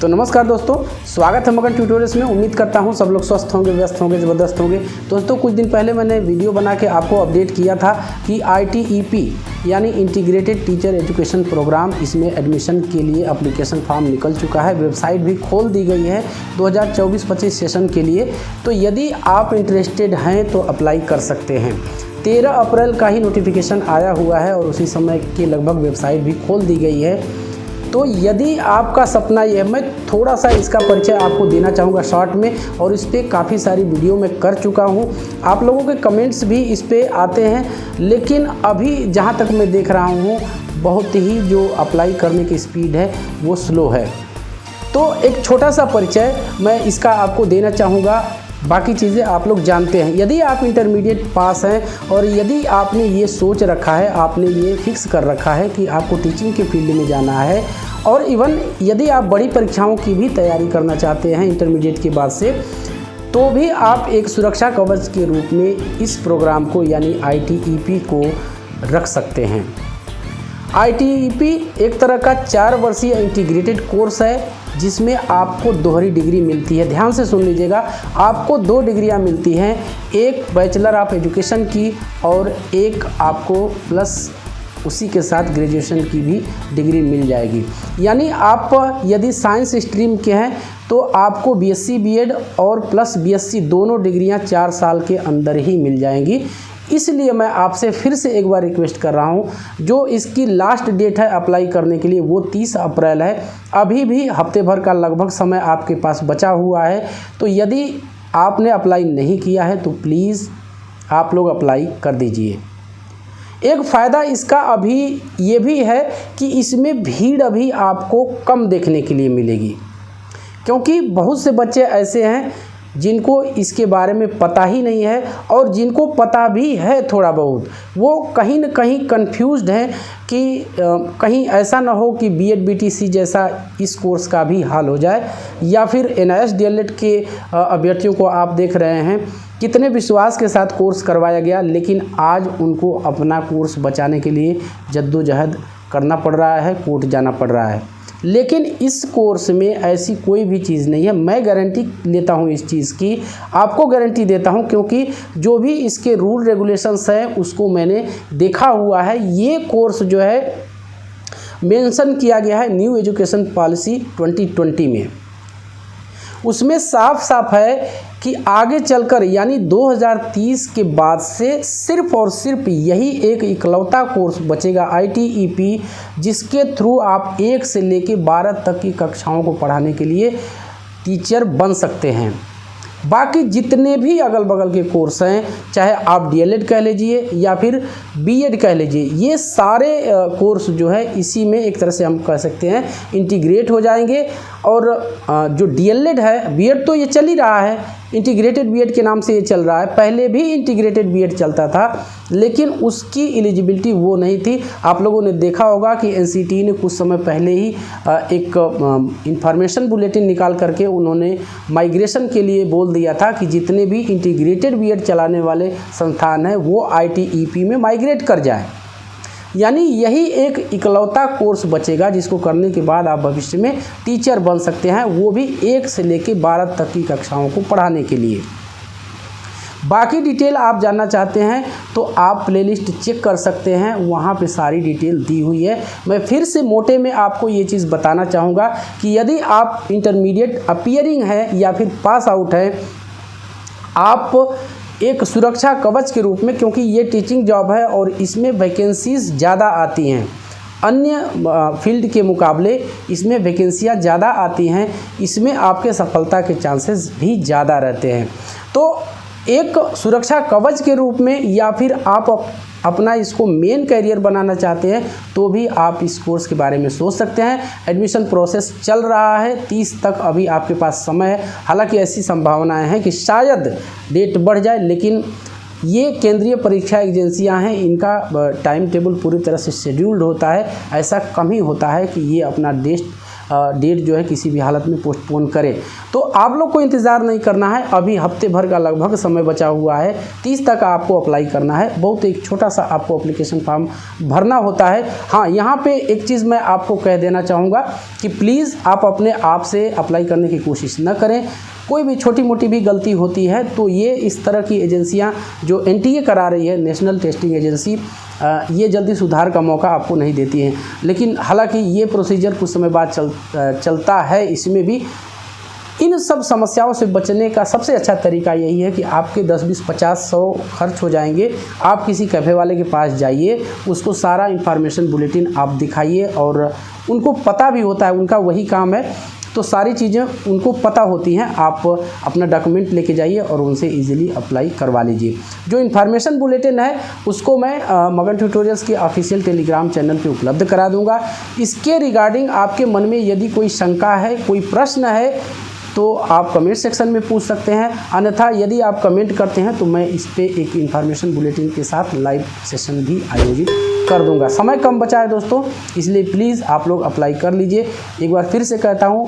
तो नमस्कार दोस्तों, स्वागत है मगन ट्यूटोरियल्स में। उम्मीद करता हूं सब लोग स्वस्थ होंगे, व्यस्त होंगे, ज़बरदस्त होंगे। दोस्तों कुछ दिन पहले मैंने वीडियो बना के आपको अपडेट किया था कि ITEP यानी इंटीग्रेटेड टीचर एजुकेशन प्रोग्राम, इसमें एडमिशन के लिए एप्लीकेशन फॉर्म निकल चुका है। वेबसाइट भी खोल दी गई है 2024-25 सेशन के लिए। तो यदि आप इंटरेस्टेड हैं तो अप्लाई कर सकते हैं। 13 अप्रैल का ही नोटिफिकेशन आया हुआ है और उसी समय के लगभग वेबसाइट भी खोल दी गई है। तो यदि आपका सपना ये है, मैं थोड़ा सा इसका परिचय आपको देना चाहूँगा शॉर्ट में, और इस पर काफ़ी सारी वीडियो मैं कर चुका हूँ। आप लोगों के कमेंट्स भी इस पर आते हैं, लेकिन अभी जहाँ तक मैं देख रहा हूँ बहुत ही जो अप्लाई करने की स्पीड है वो स्लो है। तो एक छोटा सा परिचय मैं इसका आपको देना चाहूँगा, बाकी चीज़ें आप लोग जानते हैं। यदि आप इंटरमीडिएट पास हैं और यदि आपने ये सोच रखा है, आपने ये फिक्स कर रखा है कि आपको टीचिंग के फील्ड में जाना है, और इवन यदि आप बड़ी परीक्षाओं की भी तैयारी करना चाहते हैं इंटरमीडिएट के बाद से, तो भी आप एक सुरक्षा कवच के रूप में इस प्रोग्राम को यानी ITEP को रख सकते हैं। ITEP एक तरह का 4 वर्षीय इंटीग्रेटेड कोर्स है जिसमें आपको दोहरी डिग्री मिलती है। ध्यान से सुन लीजिएगा, आपको 2 डिग्रियां मिलती हैं, एक बैचलर ऑफ एजुकेशन की और एक आपको प्लस उसी के साथ ग्रेजुएशन की भी डिग्री मिल जाएगी। यानी आप यदि साइंस स्ट्रीम के हैं तो आपको BSc BEd और प्लस BSc दोनों डिग्रियां 4 साल के अंदर ही मिल जाएंगी। इसलिए मैं आपसे फिर से एक बार रिक्वेस्ट कर रहा हूँ, जो इसकी लास्ट डेट है अप्लाई करने के लिए वो 30 अप्रैल है। अभी भी हफ्ते भर का लगभग समय आपके पास बचा हुआ है। तो यदि आपने अप्लाई नहीं किया है तो प्लीज़ आप लोग अप्लाई कर दीजिए। एक फ़ायदा इसका अभी ये भी है कि इसमें भीड़ अभी आपको कम देखने के लिए मिलेगी, क्योंकि बहुत से बच्चे ऐसे हैं जिनको इसके बारे में पता ही नहीं है, और जिनको पता भी है थोड़ा बहुत, वो कहीं न कहीं कंफ्यूज्ड हैं कि कहीं ऐसा ना हो कि BEd BTC जैसा इस कोर्स का भी हाल हो जाए, या फिर NIS DLED के अभ्यर्थियों को आप देख रहे हैं कितने विश्वास के साथ कोर्स करवाया गया, लेकिन आज उनको अपना कोर्स बचाने के लिए जद्दोजहद करना पड़ रहा है, कोर्ट जाना पड़ रहा है। लेकिन इस कोर्स में ऐसी कोई भी चीज़ नहीं है। मैं गारंटी लेता हूँ इस चीज़ की, आपको गारंटी देता हूँ, क्योंकि जो भी इसके रूल रेगुलेशंस हैं उसको मैंने देखा हुआ है। ये कोर्स जो है मेंशन किया गया है न्यू एजुकेशन पॉलिसी 2020 में, उसमें साफ साफ है कि आगे चलकर यानी 2030 के बाद से सिर्फ और सिर्फ यही एक इकलौता कोर्स बचेगा ITEP, जिसके थ्रू आप 1 से लेकर 12 तक की कक्षाओं को पढ़ाने के लिए टीचर बन सकते हैं। बाकी जितने भी अगल बगल के कोर्स हैं, चाहे आप DLED कह लीजिए या फिर BEd कह लीजिए, ये सारे कोर्स जो है इसी में एक तरह से हम कह सकते हैं इंटीग्रेट हो जाएंगे। और जो DLED है, BEd तो ये चल ही रहा है, इंटीग्रेटेड BEd के नाम से ये चल रहा है। पहले भी इंटीग्रेटेड BEd चलता था, लेकिन उसकी एलिजिबिलिटी वो नहीं थी। आप लोगों ने देखा होगा कि NCTE ने कुछ समय पहले ही एक इंफॉर्मेशन बुलेटिन निकाल करके उन्होंने माइग्रेशन के लिए बोल दिया था कि जितने भी इंटीग्रेटेड BEd चलाने वाले संस्थान हैं वो ITEP में माइग्रेट कर जाए। यानी यही एक इकलौता कोर्स बचेगा जिसको करने के बाद आप भविष्य में टीचर बन सकते हैं, वो भी 1 से लेकर 12 तक की कक्षाओं को पढ़ाने के लिए। बाकी डिटेल आप जानना चाहते हैं तो आप प्लेलिस्ट चेक कर सकते हैं, वहाँ पे सारी डिटेल दी हुई है। मैं फिर से मोटे में आपको ये चीज़ बताना चाहूँगा कि यदि आप इंटरमीडिएट अपीयरिंग हैं या फिर पास आउट हैं, आप एक सुरक्षा कवच के रूप में, क्योंकि ये टीचिंग जॉब है और इसमें वैकेंसीज़ ज़्यादा आती हैं, अन्य फील्ड के मुकाबले इसमें वैकेंसियाँ ज़्यादा आती हैं, इसमें आपके सफलता के चांसेस भी ज़्यादा रहते हैं। तो एक सुरक्षा कवच के रूप में, या फिर आप अपना इसको मेन कैरियर बनाना चाहते हैं तो भी आप इस कोर्स के बारे में सोच सकते हैं। एडमिशन प्रोसेस चल रहा है, 30 तक अभी आपके पास समय है। हालांकि ऐसी संभावनाएं हैं कि शायद डेट बढ़ जाए, लेकिन ये केंद्रीय परीक्षा एजेंसियां हैं, इनका टाइम टेबल पूरी तरह से शेड्यूल्ड होता है। ऐसा कम ही होता है कि ये अपना डेट जो है किसी भी हालत में पोस्टपोन करे। तो आप लोग को इंतज़ार नहीं करना है, अभी हफ्ते भर का लगभग समय बचा हुआ है। 30 तक आपको अप्लाई करना है। बहुत एक छोटा सा आपको एप्लीकेशन फॉर्म भरना होता है। हाँ, यहाँ पे एक चीज़ मैं आपको कह देना चाहूँगा कि प्लीज़ आप अपने आप से अप्लाई करने की कोशिश न करें। कोई भी छोटी मोटी भी गलती होती है तो ये इस तरह की एजेंसियां जो NTA करा रही है, नेशनल टेस्टिंग एजेंसी, ये जल्दी सुधार का मौका आपको नहीं देती है। लेकिन हालांकि ये प्रोसीजर कुछ समय बाद चलता है। इसमें भी इन सब समस्याओं से बचने का सबसे अच्छा तरीका यही है कि आपके 10, 20, 50, 100 खर्च हो जाएंगे। आप किसी कैफ़े वाले के पास जाइए, उसको सारा इन्फॉर्मेशन बुलेटिन आप दिखाइए, और उनको पता भी होता है, उनका वही काम है, तो सारी चीज़ें उनको पता होती हैं। आप अपना डॉक्यूमेंट लेके जाइए और उनसे इजीली अप्लाई करवा लीजिए। जो इन्फॉर्मेशन बुलेटिन है उसको मैं मगन ट्यूटोरियल्स के ऑफिशियल टेलीग्राम चैनल पे उपलब्ध करा दूंगा। इसके रिगार्डिंग आपके मन में यदि कोई शंका है, कोई प्रश्न है, तो आप कमेंट सेक्शन में पूछ सकते हैं। अन्यथा यदि आप कमेंट करते हैं तो मैं इस पे एक इन्फॉर्मेशन बुलेटिन के साथ लाइव सेशन भी आयोजित कर दूंगा। समय कम बचा है दोस्तों, इसलिए प्लीज़ आप लोग अप्लाई कर लीजिए। एक बार फिर से कहता हूँ,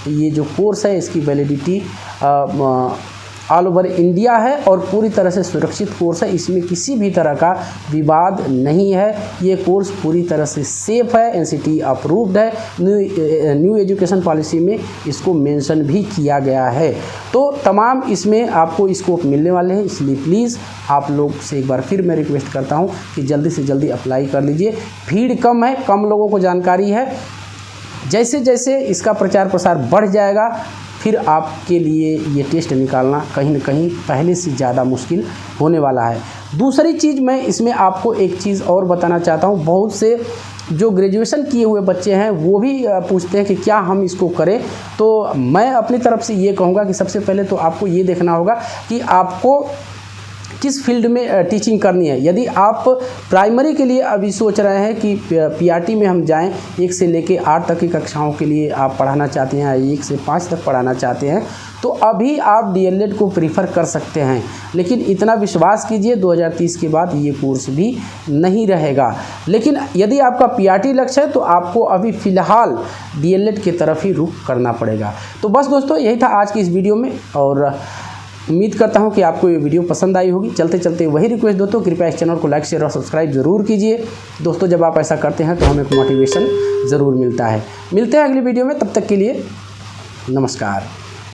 ये जो कोर्स है इसकी वैलिडिटी ऑल ओवर इंडिया है और पूरी तरह से सुरक्षित कोर्स है। इसमें किसी भी तरह का विवाद नहीं है। ये कोर्स पूरी तरह से सेफ है, NCT अप्रूव्ड है। न्यू एजुकेशन पॉलिसी में इसको मेंशन भी किया गया है। तो तमाम इसमें आपको स्कोप मिलने वाले हैं। इसलिए प्लीज़ आप लोग से एक बार फिर मैं रिक्वेस्ट करता हूँ कि जल्दी से जल्दी अप्लाई कर लीजिए। भीड़ कम है, कम लोगों को जानकारी है। जैसे जैसे इसका प्रचार प्रसार बढ़ जाएगा, फिर आपके लिए ये टेस्ट निकालना कहीं न कहीं पहले से ज़्यादा मुश्किल होने वाला है। दूसरी चीज़ मैं इसमें आपको एक चीज़ और बताना चाहता हूँ। बहुत से जो ग्रेजुएशन किए हुए बच्चे हैं वो भी पूछते हैं कि क्या हम इसको करें। तो मैं अपनी तरफ से ये कहूँगा कि सबसे पहले तो आपको ये देखना होगा कि आपको किस फील्ड में टीचिंग करनी है। यदि आप प्राइमरी के लिए अभी सोच रहे हैं कि PRT में हम जाएं, 1 से लेके 8 तक की कक्षाओं के लिए आप पढ़ाना चाहते हैं, 1 से 5 तक पढ़ाना चाहते हैं, तो अभी आप DLED को प्रीफर कर सकते हैं। लेकिन इतना विश्वास कीजिए, 2030 के बाद ये कोर्स भी नहीं रहेगा। लेकिन यदि आपका PRT लक्ष्य है तो आपको अभी फ़िलहाल DLED की तरफ ही रुख करना पड़ेगा। तो बस दोस्तों, यही था आज की इस वीडियो में, और उम्मीद करता हूं कि आपको ये वीडियो पसंद आई होगी। चलते चलते वही रिक्वेस्ट दोस्तों, कृपया इस चैनल को लाइक, शेयर और सब्सक्राइब ज़रूर कीजिए दोस्तों। जब आप ऐसा करते हैं तो हमें मोटिवेशन ज़रूर मिलता है। मिलते हैं अगली वीडियो में, तब तक के लिए नमस्कार।